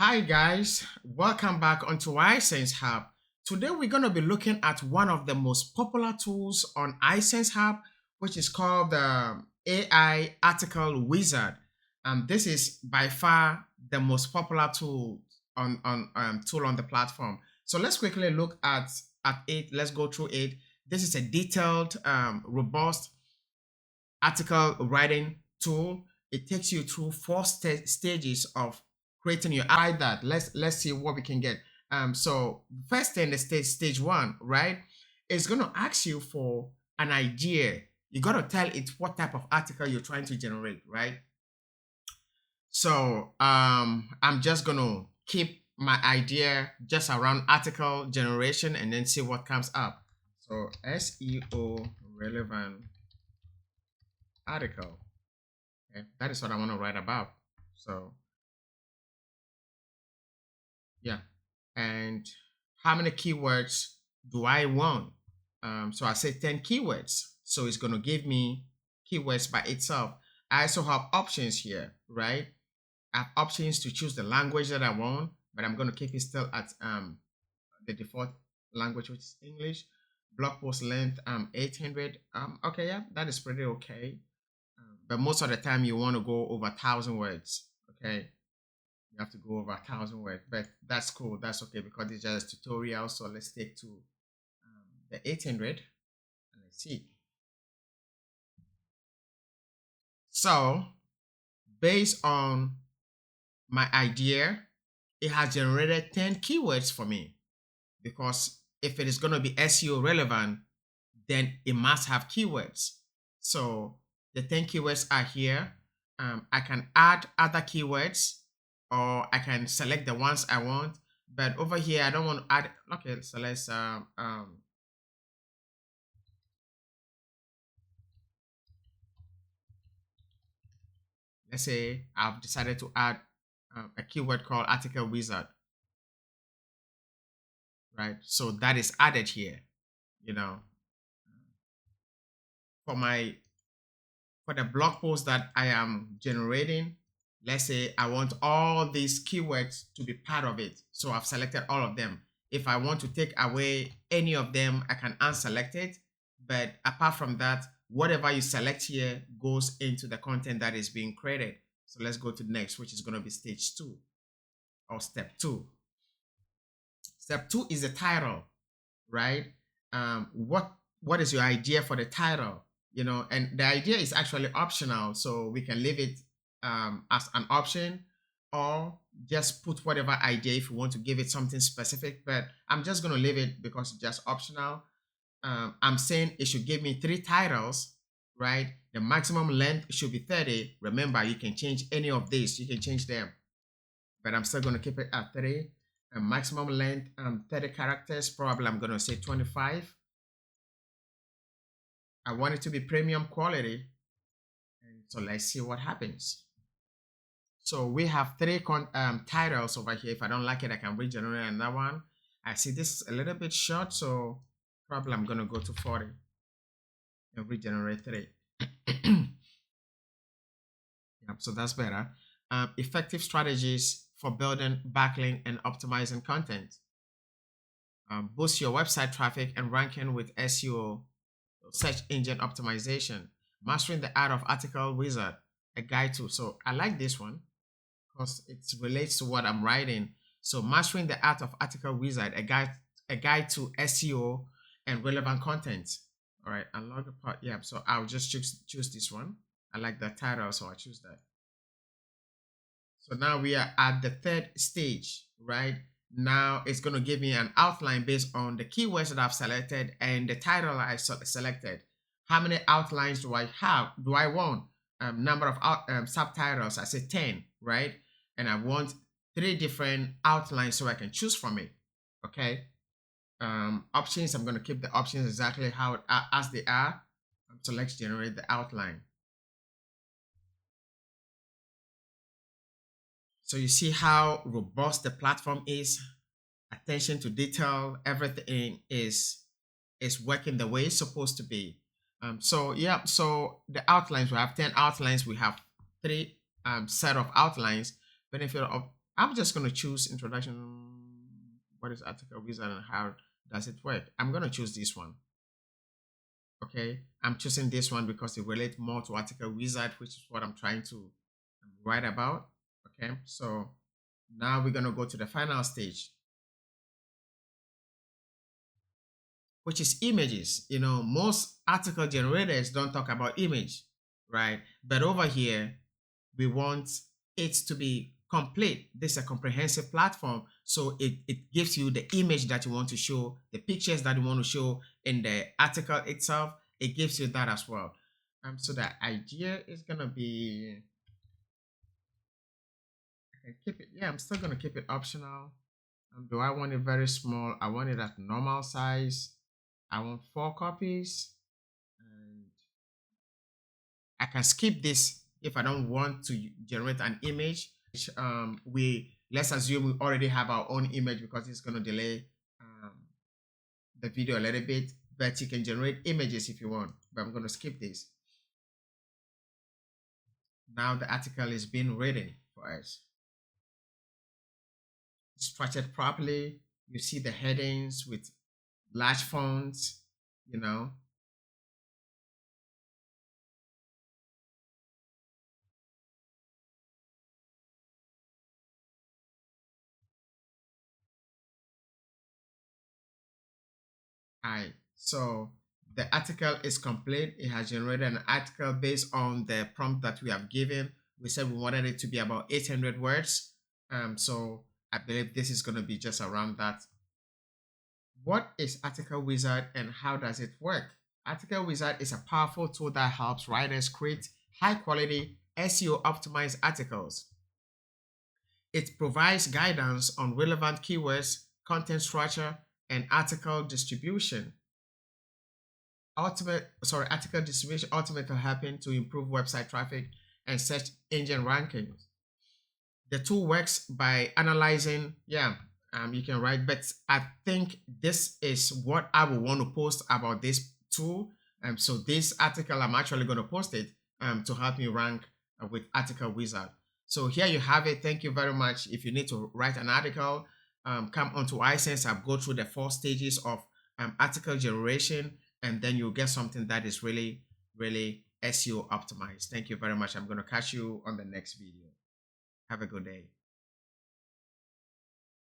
Hi guys, welcome back onto iSenseHUB. Today we're going to be looking at one of the most popular tools on iSenseHUB, which is called the AI Article Wizard. This is by far the most popular tool on the platform. So let's quickly look at it. Let's go through it. This is a detailed, robust article writing tool. It takes you through four stages of creating your that. Let's see what we can get. So first thing, the stage one, right? It's gonna ask you for an idea. You gotta tell it what type of article you're trying to generate, right? So I'm just gonna keep my idea just around article generation and then see what comes up. So SEO relevant article. Okay, that is what I want to write about. So yeah, and how many keywords do I want? So I say 10 keywords. So it's going to give me keywords by itself. I also have options here, right? I have options to choose the language that I want, but I'm going to keep it still at the default language, which is English. Blog post length 800. Okay, yeah, that is pretty okay. But most of the time you want to go over 1,000 words. Okay, you have to go over 1,000 words, but that's cool. That's okay because it's just a tutorial. So let's take to the 800 and let's see. So based on my idea, it has generated 10 keywords for me because if it is going to be SEO relevant, then it must have keywords. So the 10 keywords are here. I can add other keywords or I can select the ones I want. But over here, I don't want to add. Okay, so let's say I've decided to add a keyword called article wizard, right? So that is added here, you know, for the blog post that I am generating. Let's say I want all these keywords to be part of it. So I've selected all of them. If I want to take away any of them, I can unselect it. But apart from that, whatever you select here goes into the content that is being created. So let's go to the next, which is going to be stage 2 or step 2. Step 2 is the title, right? What is your idea for the title? You know, and the idea is actually optional, so we can leave it as an option or just put whatever idea if you want to give it something specific, but I'm just going to leave it because it's just optional. I'm saying it should give me 3 titles, right? The maximum length should be 30. Remember, you can change any of these, you can change them, but I'm still going to keep it at 30. Maximum length 30 characters. Probably I'm going to say 25. I want it to be premium quality. And so let's see what happens. So we have 3 titles over here. If I don't like it, I can regenerate another one. I see this is a little bit short, so probably I'm going to go to 40 and regenerate 3. Yep, so that's better. Effective strategies for building backlink and optimizing content. Boost your website traffic and ranking with SEO, search engine optimization. Mastering the art of article wizard, a guide to. So I like this one because it relates to what I'm writing. So mastering the art of article wizard, a guide to SEO and relevant content. All right, unlock the part. Yeah, so I'll just choose this one. I like the title, so I choose that. So now we are at the 3rd stage, right? Now it's going to give me an outline based on the keywords that I've selected and the title I selected. How many outlines do I have? Do I want? Number of subtitles, I say 10, right? And I want 3 different outlines so I can choose from it, okay? Options, I'm going to keep the options exactly how as they are. So let's generate the outline. So you see how robust the platform is. Attention to detail, everything is working the way it's supposed to be. So yeah, so the outlines, we have 10 outlines. We have 3 set of outlines. Benefit of I'm just going to choose introduction. What is article wizard and how does it work? I'm going to choose this one. Okay, I'm choosing this one because it relates more to article wizard, which is what I'm trying to write about. Okay, so now we're going to go to the final stage, which is images. You know, most article generators don't talk about image, right? But over here, we want it to be complete. This is a comprehensive platform. So it gives you the image that you want to show, the pictures that you want to show in the article itself. It gives you that as well. So the idea is going to be, I can keep it. Yeah, I'm still going to keep it optional. Do I want it very small? I want it at normal size. I want 4 copies. And I can skip this if I don't want to generate an image. Let's assume we already have our own image because it's going to delay the video a little bit, but you can generate images if you want. But I'm going to skip this. Now the article is being written for us. Structured properly. You see the headings with large fonts, you know. Alright, so the article is complete. It has generated an article based on the prompt that we have given. We said we wanted it to be about 800 words. So I believe this is going to be just around that. What is Article Wizard and how does it work? Article Wizard is a powerful tool that helps writers create high quality SEO optimized articles. It provides guidance on relevant keywords, content structure, and article distribution. Article distribution ultimately helping to improve website traffic and search engine rankings. The tool works by analyzing, you can write, but I think this is what I would want to post about this tool. So this article, I'm actually going to post it to help me rank with Article Wizard. So here you have it. Thank you very much. If you need to write an article, come onto iSenseHUB, go through the 4 stages of article generation, and then you'll get something that is really, really SEO optimized. Thank you very much. I'm going to catch you on the next video. Have a good day.